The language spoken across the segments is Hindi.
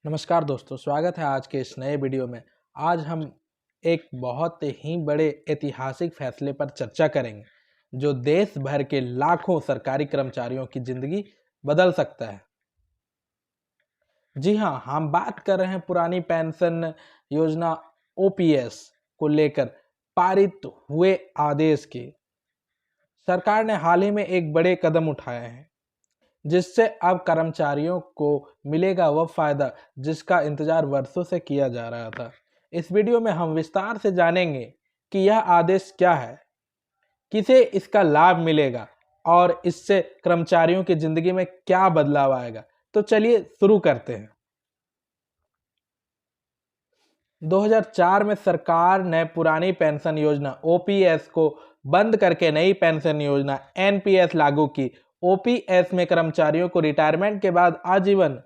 नमस्कार दोस्तों, स्वागत है आज के इस नए वीडियो में। आज हम एक बहुत ही बड़े ऐतिहासिक फैसले पर चर्चा करेंगे जो देश भर के लाखों सरकारी कर्मचारियों की जिंदगी बदल सकता है। जी हाँ, हम बात कर रहे हैं पुरानी पेंशन योजना ओपीएस को लेकर पारित हुए आदेश की। सरकार ने हाल ही में एक बड़े कदम उठाए हैं जिससे अब कर्मचारियों को मिलेगा वह फायदा जिसका इंतजार वर्षों से किया जा रहा था। इस वीडियो में हम विस्तार से जानेंगे कि यह आदेश क्या है, किसे इसका लाभ मिलेगा और इससे कर्मचारियों की जिंदगी में क्या बदलाव आएगा। तो चलिए शुरू करते हैं। 2004 में सरकार ने पुरानी पेंशन योजना ओपीएस को बंद करके नई पेंशन योजना एनपीएस लागू की। ओपीएस में कर्मचारियों को रिटायरमेंट के बाद आजीवन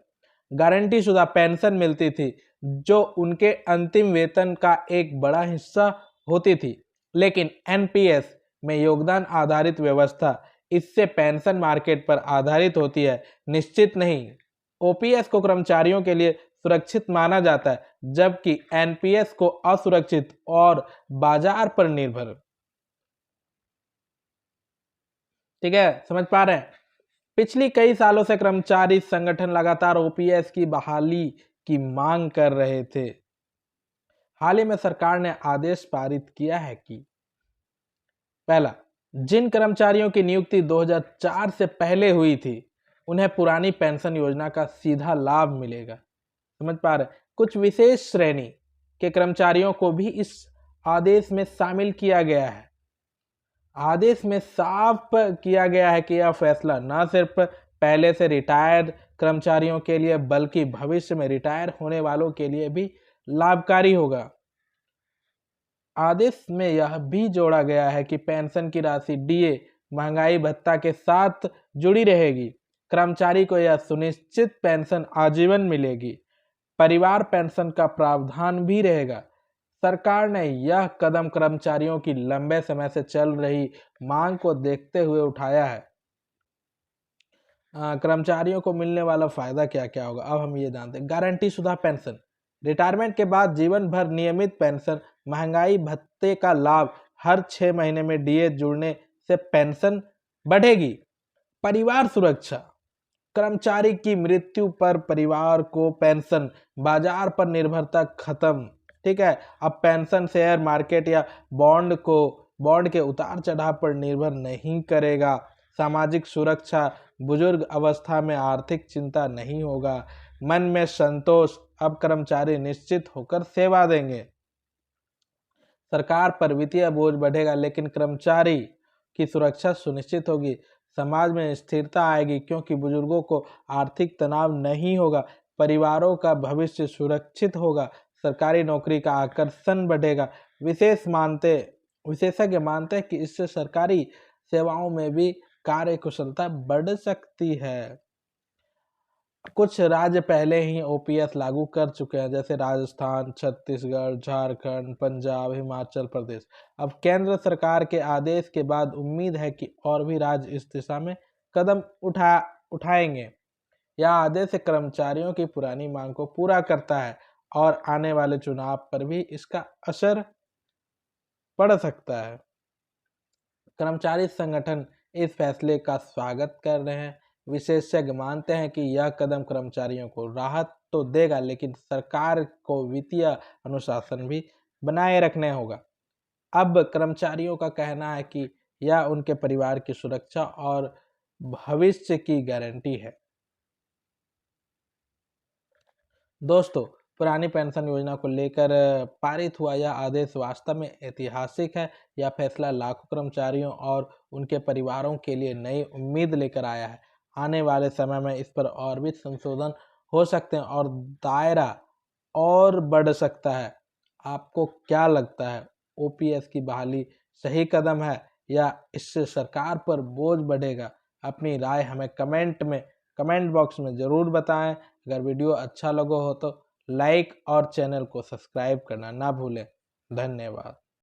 गारंटी शुदा पेंशन मिलती थी जो उनके अंतिम वेतन का एक बड़ा हिस्सा होती थी। लेकिन एनपीएस में योगदान आधारित व्यवस्था इससे पेंशन मार्केट पर आधारित होती है, निश्चित नहीं। ओपीएस को कर्मचारियों के लिए सुरक्षित माना जाता है जबकि एनपीएस को असुरक्षित और बाजार पर निर्भर। ठीक है, समझ पा रहे हैं। पिछली कई सालों से कर्मचारी संगठन लगातार ओपीएस की बहाली की मांग कर रहे थे। हाल ही में सरकार ने आदेश पारित किया है कि पहला, जिन कर्मचारियों की नियुक्ति 2004 से पहले हुई थी उन्हें पुरानी पेंशन योजना का सीधा लाभ मिलेगा। समझ पा रहे, कुछ विशेष श्रेणी के कर्मचारियों को भी इस आदेश में शामिल किया गया है। आदेश में साफ किया गया है कि यह फैसला न सिर्फ पहले से रिटायर्ड कर्मचारियों के लिए बल्कि भविष्य में रिटायर होने वालों के लिए भी लाभकारी होगा। आदेश में यह भी जोड़ा गया है कि पेंशन की राशि डीए महंगाई भत्ता के साथ जुड़ी रहेगी। कर्मचारी को यह सुनिश्चित पेंशन आजीवन मिलेगी। परिवार पेंशन का प्रावधान भी रहेगा। सरकार ने यह कदम कर्मचारियों की लंबे समय से चल रही मांग को देखते हुए उठाया है। कर्मचारियों को मिलने वाला फायदा क्या क्या होगा, अब हम ये जानते हैं। गारंटी शुदा पेंशन, रिटायरमेंट के बाद जीवन भर नियमित पेंशन, महंगाई भत्ते का लाभ, हर 6 महीने में डीए जुड़ने से पेंशन बढ़ेगी। परिवार सुरक्षा, कर्मचारी की मृत्यु पर परिवार को पेंशन बाजार पर निर्भरता खत्म। ठीक है, अब पेंशन शेयर मार्केट या बॉन्ड के उतार चढ़ाव पर निर्भर नहीं करेगा। सामाजिक सुरक्षा, बुजुर्ग अवस्था में आर्थिक चिंता नहीं होगा। मन में संतोष, अब कर्मचारी निश्चित होकर सेवा देंगे। सरकार पर वित्तीय बोझ बढ़ेगा लेकिन कर्मचारी की सुरक्षा सुनिश्चित होगी। समाज में स्थिरता आएगी क्योंकि बुजुर्गों को आर्थिक तनाव नहीं होगा। परिवारों का भविष्य सुरक्षित होगा। सरकारी नौकरी का आकर्षण बढ़ेगा। विशेषज्ञ मानते हैं कि इससे सरकारी सेवाओं में भी कार्य कुशलता बढ़ सकती है। कुछ राज्य पहले ही ओपीएस लागू कर चुके हैं जैसे राजस्थान, छत्तीसगढ़, झारखंड, पंजाब, हिमाचल प्रदेश। अब केंद्र सरकार के आदेश के बाद उम्मीद है कि और भी राज्य इस दिशा में कदम उठाएंगे। यह आदेश कर्मचारियों की पुरानी मांग को पूरा करता है और आने वाले चुनाव पर भी इसका असर पड़ सकता है। कर्मचारी संगठन इस फैसले का स्वागत कर रहे हैं। विशेषज्ञ मानते हैं कि यह कदम कर्मचारियों को राहत तो देगा लेकिन सरकार को वित्तीय अनुशासन भी बनाए रखने होगा। अब कर्मचारियों का कहना है कि यह उनके परिवार की सुरक्षा और भविष्य की गारंटी है। दोस्तों, पुरानी पेंशन योजना को लेकर पारित हुआ यह आदेश वास्तव में ऐतिहासिक है। यह फैसला लाखों कर्मचारियों और उनके परिवारों के लिए नई उम्मीद लेकर आया है। आने वाले समय में इस पर और भी संशोधन हो सकते हैं और दायरा और बढ़ सकता है। आपको क्या लगता है, ओपीएस की बहाली सही कदम है या इससे सरकार पर बोझ बढ़ेगा? अपनी राय हमें कमेंट बॉक्स में ज़रूर बताएं। अगर वीडियो अच्छा लगा हो तो लाइक और चैनल को सब्सक्राइब करना ना भूलें। धन्यवाद।